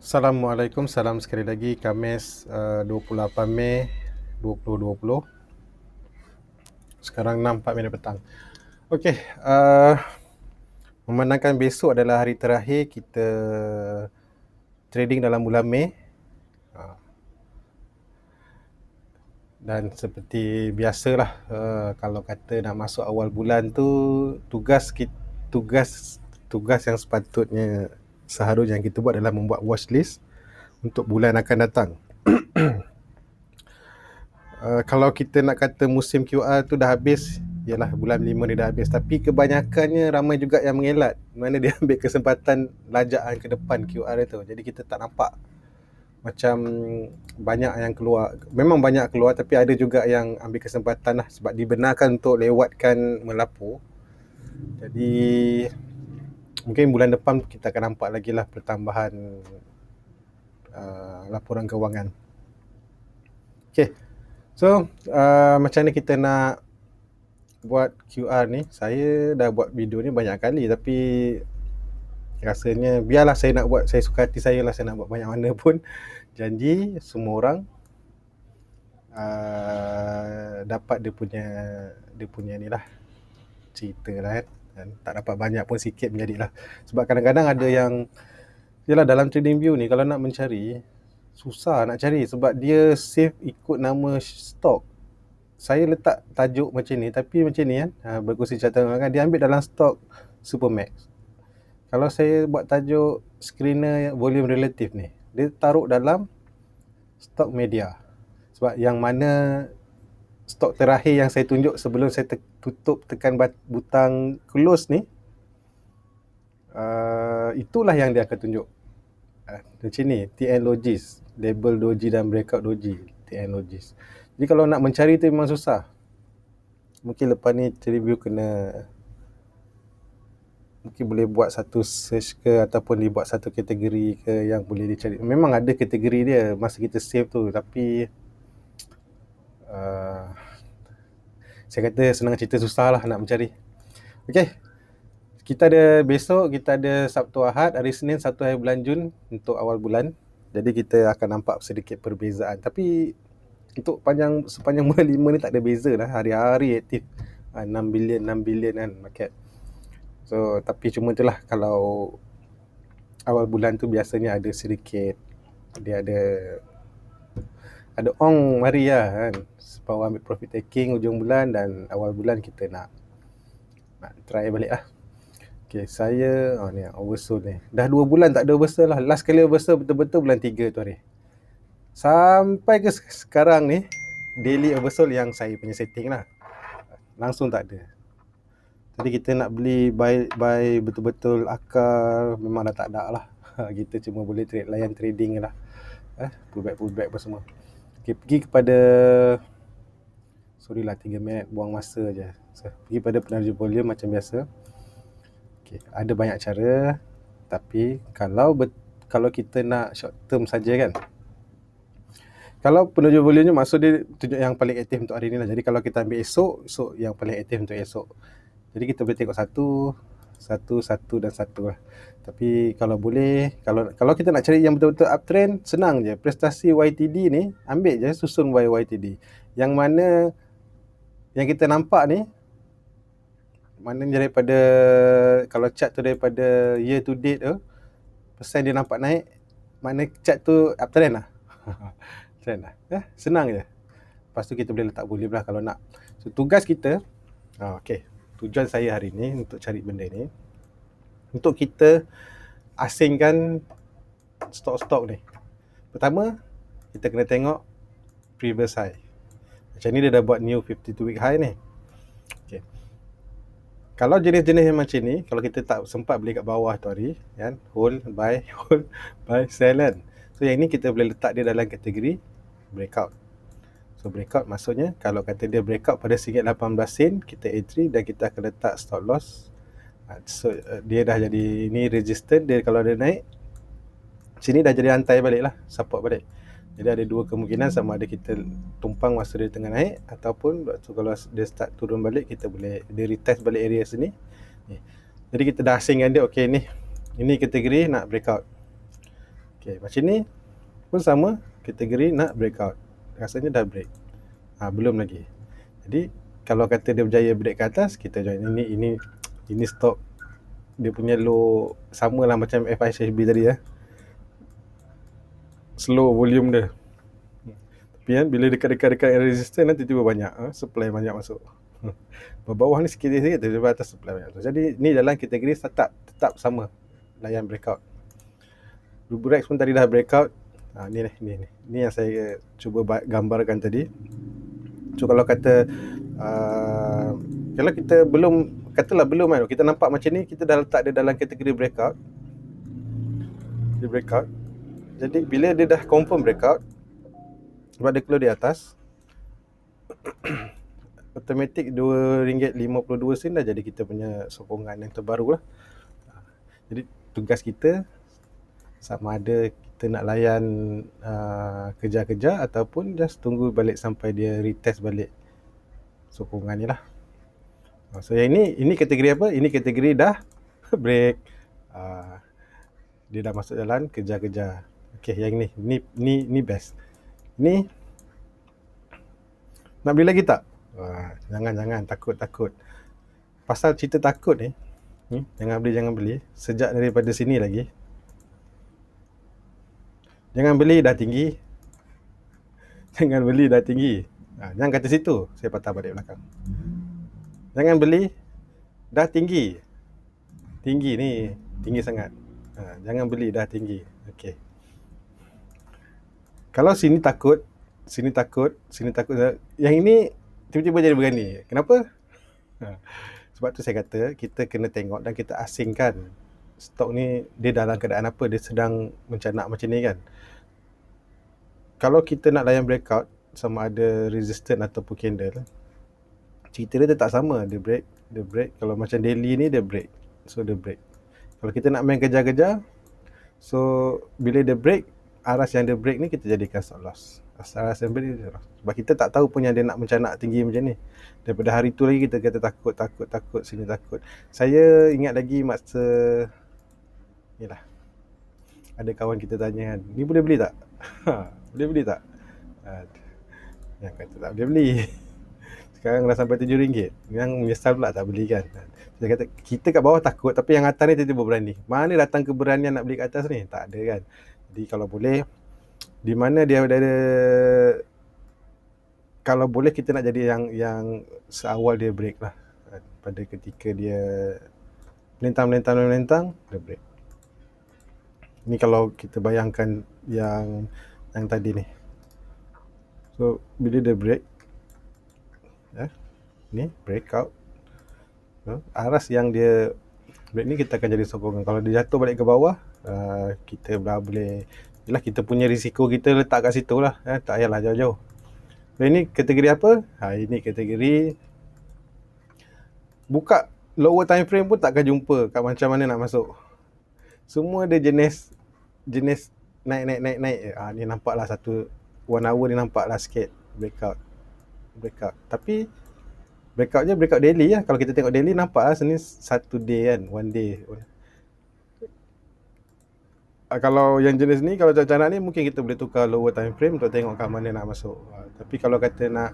Assalamualaikum, salam sekali lagi. Khamis 28 Mei 2020. Sekarang 6:04 petang. Okey, memandangkan besok adalah hari terakhir kita trading dalam bulan Mei. Dan seperti biasalah, kalau kata nak masuk awal bulan tu, tugas tugas yang sepatutnya seharusnya yang kita buat adalah membuat watch list untuk bulan akan datang. Kalau kita nak kata musim QR tu dah habis, ialah bulan 5 ni dah habis, tapi kebanyakannya ramai juga yang mengelak, mana dia ambil kesempatan lajaan ke depan QR itu. Jadi kita tak nampak macam banyak yang keluar. Memang banyak keluar, tapi ada juga yang ambil kesempatan lah, sebab dibenarkan untuk lewatkan melapor. Jadi mungkin bulan depan kita akan nampak lagi lah pertambahan laporan kewangan. Okay, so macam mana kita nak buat QR ni? Saya dah buat video ni banyak kali, tapi rasanya biarlah saya nak buat, saya suka hati saya lah, saya nak buat banyak mana pun. Janji semua orang dapat dia punya ni lah, cerita lah kan. Dan tak dapat banyak pun, sikit menjadilah. Sebab kadang-kadang ada yang, yalah, dalam TradingView ni kalau nak mencari, susah nak cari sebab dia save ikut nama stok. Saya letak tajuk macam ni, tapi macam ni kan, berkongsi catatan kan, dia ambil dalam stok Supermax. Kalau saya buat tajuk screener volume relatif ni, dia taruh dalam stok media. Sebab yang mana stok terakhir yang saya tunjuk sebelum saya tutup tekan butang close ni, itulah yang dia akan tunjuk. Macam ni, TN Logis, label doji dan breakout doji, TN Logis. Jadi kalau nak mencari tu memang susah. Mungkin lepas ni review mungkin boleh buat satu search ke, ataupun dibuat satu kategori ke yang boleh dicari. Memang ada kategori dia masa kita save tu, tapi saya kata senang cerita, susah lah nak mencari. Okay, kita ada besok, kita ada Sabtu Ahad, hari Senin 1 hari bulan Jun untuk awal bulan. Jadi kita akan nampak sedikit perbezaan, tapi untuk sepanjang bulan 5 ni tak ada beza lah, hari-hari aktif. 6 bilion kan market. So tapi cuma itulah, kalau awal bulan tu biasanya ada sedikit, dia ada ong mari lah kan, sebab ambil profit taking ujung bulan, dan awal bulan kita nak try balik lah. Okay, saya ni oversold ni, dah 2 bulan tak ada oversold lah. Last kali oversold betul-betul bulan 3 tu hari. Sampai ke sekarang ni, daily oversold yang saya punya setting lah, langsung tak ada. Jadi kita nak beli buy betul-betul akal, memang dah tak ada lah. Kita cuma boleh layan trading lah, pullback apa semua. Okay, pergi kepada, sorry lah 3 minit buang masa je. So, pergi pada penerja volume macam biasa. Okay, ada banyak cara, tapi kalau kita nak short term saja kan, kalau penerja volume ni maksud dia tunjuk yang paling aktif untuk hari ni lah. Jadi kalau kita ambil esok yang paling aktif untuk esok. Jadi kita boleh tengok satu dan satu lah. Tapi kalau boleh, kalau kita nak cari yang betul-betul uptrend, senang je. Prestasi YTD ni, ambil je, susun YTD. Yang mana yang kita nampak ni, mana daripada, kalau chart tu daripada year to date tu, persen dia nampak naik, mana chart tu uptrend lah. Trend lah. Senang je. Lepas tu kita boleh letak volume lah kalau nak. So tugas kita, okay, tujuan saya hari ni untuk cari benda ni, untuk kita asingkan stok-stok ni. Pertama, kita kena tengok previous high. Macam ni dia dah buat new 52 week high ni. Okay. Kalau jenis-jenis yang macam ni, kalau kita tak sempat beli kat bawah tu hari, kan, hold, buy, sell kan. So yang ni kita boleh letak dia dalam kategori breakout. So breakout maksudnya, kalau kata dia breakout pada RM18, kita entry dan kita akan letak stop loss. So dia dah jadi, ni resistance dia, kalau dia naik sini dah jadi rantai balik lah, support balik. Jadi ada dua kemungkinan, sama ada kita tumpang masa dia tengah naik, ataupun kalau dia start turun balik, kita boleh dia retest balik area sini. Jadi kita dah asingkan dia, okay, ini kategori nak breakout. Okey, macam ni pun sama, kategori nak breakout. Rasanya dah break. Belum lagi. Jadi kalau kata dia berjaya break ke atas, kita join. Ini stop dia punya low, samalah macam FICB tadi ya. Slow volume dia. Tapi kan bila dekat-dekat resistance nanti tiba banyak supply banyak masuk. Bawah ni sikit-sikit tiba atas supply banyak masuk. Jadi ni dalam kategori tetap sama layan breakout. Ruberex pun tadi dah breakout. Ni yang saya cuba gambarkan tadi. So kalau kata kalau kita belum kan, kita nampak macam ni, kita dah letak dia dalam kategori breakout. Dia breakout. Jadi bila dia dah confirm breakout, sebab dia keluar di atas, automatik RM2.52 dah jadi kita punya sokongan yang terbaru lah. Jadi tugas kita sama ada kita nak layan kejar-kejar ataupun just tunggu balik sampai dia retest balik sokongan ni lah. So yang ini kategori apa? Ini kategori dah break. Dia dah masuk jalan kejar-kejar. Okay, yang ni best. Ni nak beli lagi tak? Jangan takut. Pasal cerita takut ni, jangan beli. Sejak daripada sini lagi, jangan beli dah tinggi. Jangan kata situ, saya patah balik belakang. Jangan beli dah tinggi. Tinggi sangat. Jangan beli dah tinggi. Okay. Kalau sini takut, yang ini tiba-tiba jadi berani. Kenapa? Sebab tu saya kata kita kena tengok dan kita asingkan stok ni dia dalam keadaan apa, dia sedang mencanak macam ni kan. Kalau kita nak layan breakout, sama ada resistance ataupun candle, cerita dia tak sama. Dia break. Kalau macam daily ni dia break, so dia break. Kalau kita nak main kejar-kejar, so bila dia break, aras yang dia break ni kita jadikan stop loss. Aras yang break dia, sebab kita tak tahu pun yang dia nak mencanak tinggi macam ni. Daripada hari tu lagi kita kata takut, sini takut. Saya ingat lagi masa ni lah, ada kawan kita tanya kan, ni boleh beli tak? Boleh beli tak? Yang kata tak boleh beli. Sekarang dah sampai RM7. Yang menyesal pula tak beli kan. Saya kata kita kat bawah takut, tapi yang atas ni tiba-tiba berani. Mana datang keberanian nak beli kat atas ni? Tak ada kan. Jadi kalau boleh, di mana dia ada, kalau boleh kita nak jadi yang seawal dia break lah. Pada ketika dia melintang, dia break. Ni kalau kita bayangkan yang tadi ni. So bila dia break, ni breakout, aras yang dia break ni kita akan jadi sokongan. Kalau dia jatuh balik ke bawah, kita boleh, yelah, kita punya risiko kita letak kat situ lah, tak payahlah jauh-jauh. Ini kategori apa? Ini kategori buka lower time frame pun takkan jumpa kat macam mana nak masuk. Semua dia jenis naik. Ni nampak lah satu 1 hour ni nampak lah sikit breakout. Tapi breakoutnya breakout daily lah. Kalau kita tengok daily nampak lah ni satu day kan, 1 day. Kalau yang jenis ni, kalau canak ni mungkin kita boleh tukar lower time frame untuk tengok kat mana nak masuk. Tapi kalau kata nak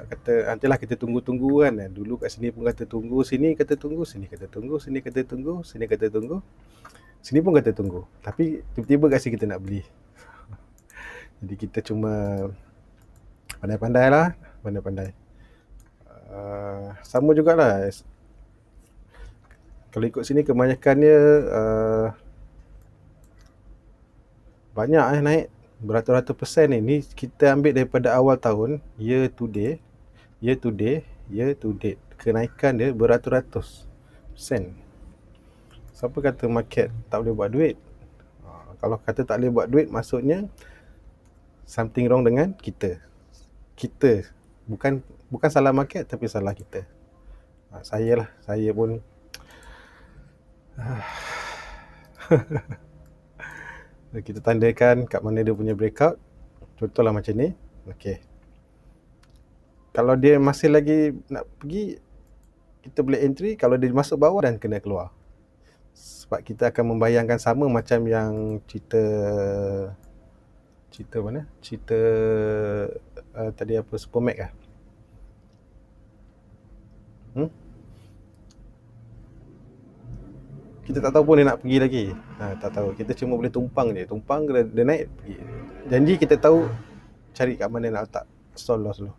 kata nantilah kita tunggu kan. Dulu kat sini pun kata tunggu, sini kata tunggu, sini kata tunggu, sini kata tunggu, sini kata tunggu, sini pun kata tunggu. Tapi tiba-tiba kat sini kita nak beli. Jadi kita cuma pandai-pandai lah. Sama jugalah. Kalau ikut sini kebanyakannya banyak naik beratus-ratus persen ni. Ni kita ambil daripada awal tahun, year to date, kenaikan dia beratus-ratus persen. Siapa kata market tak boleh buat duit? Kalau kata tak boleh buat duit, maksudnya something wrong dengan kita. Bukan salah market, tapi salah kita. Saya pun kita tandakan kat mana dia punya breakout. Contohlah macam ni. Okay. Kalau dia masih lagi nak pergi, kita boleh entry. Kalau dia masuk bawah dan kena keluar. Sebab kita akan membayangkan sama macam yang cerita mana? Cerita tadi apa, Super Mac ah? Kita tak tahu pun dia nak pergi lagi. Tak tahu. Kita cuma boleh tumpang je. Tumpang dia naik pergi. Janji kita tahu cari kat mana nak letak stall loss dulu.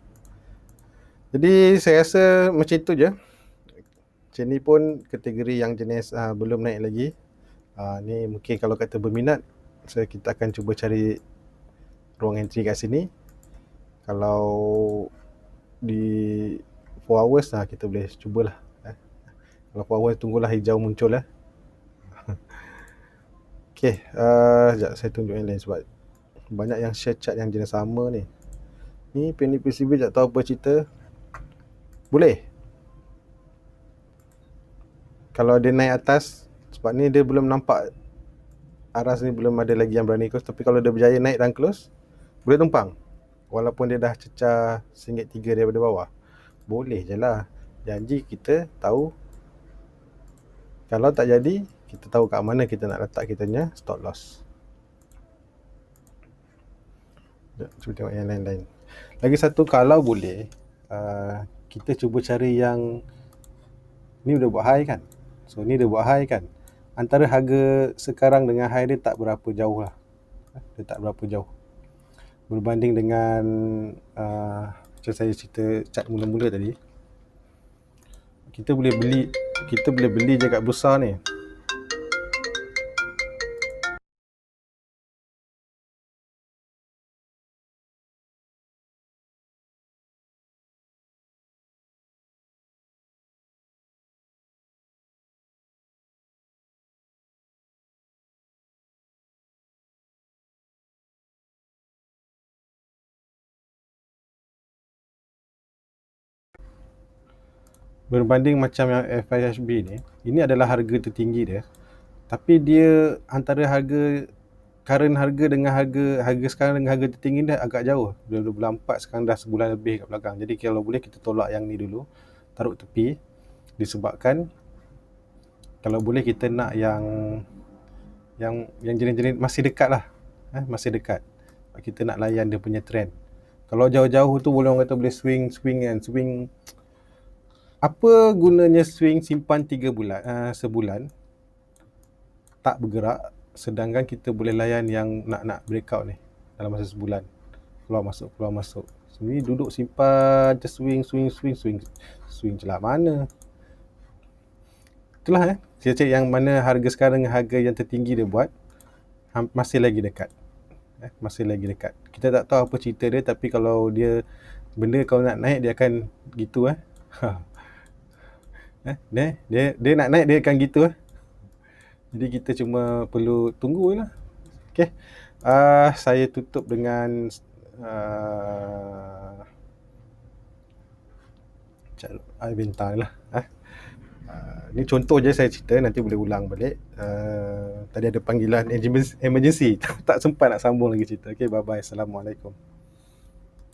Jadi saya rasa macam itu je. Macam ni pun kategori yang jenis belum naik lagi. Ni mungkin kalau kata berminat, kita akan cuba cari ruang entry kat sini. Kalau di 4 hours kita boleh cubalah. Kalau 4 hours tunggulah hijau muncul lah. Okay, sekejap saya tunjuk yang lain sebab banyak yang share chart yang jenis sama ni. Ni penny PCB tak tahu apa cerita. Boleh. Kalau dia naik atas, sebab ni dia belum nampak, aras ni belum ada lagi yang berani close. Tapi kalau dia berjaya naik dan close, boleh tumpang. Walaupun dia dah cecah RM1.3 daripada bawah. Boleh je lah. Janji kita tahu. Kalau tak jadi, kita tahu kat mana kita nak letak kita punya stop loss. Cuba tengok yang lain-lain. Lagi satu, kalau boleh, kita cuba cari yang ni udah buat high kan. So ni dia buat high kan. Antara harga sekarang dengan high dia tak berapa jauh lah. Dia tak berapa jauh. Berbanding dengan macam saya cerita chart mula-mula tadi. Kita boleh beli je kat bursa ni. Berbanding macam yang FIHB ni, ini adalah harga tertinggi dia. Tapi dia antara current harga dengan harga sekarang dengan harga tertinggi dia agak jauh. Dia bulan 4 sekarang dah sebulan lebih kat belakang. Jadi kalau boleh kita tolak yang ni dulu, taruh tepi. Disebabkan kalau boleh kita nak yang jenis-jenis masih dekat lah. Masih dekat. Kita nak layan dia punya trend. Kalau jauh-jauh tu boleh orang kata boleh swing kan. Swing. Apa gunanya swing simpan 3 bulan, sebulan tak bergerak, sedangkan kita boleh layan yang nak breakout ni dalam masa sebulan. Keluar masuk. Sini duduk simpan, just swing celah mana. Itulah saya cek yang mana harga sekarang dengan harga yang tertinggi dia buat masih lagi dekat. Masih lagi dekat. Kita tak tahu apa cerita dia, tapi kalau dia benda kalau nak naik dia akan gitu dia nak naik dia akan gitu Jadi kita cuma perlu tunggu lah. Okay. Saya tutup dengan bintang lah. Ni contoh je saya cerita, nanti boleh ulang balik. Tadi ada panggilan emergency. Tak sempat nak sambung lagi cerita. Okay, bye-bye. Assalamualaikum.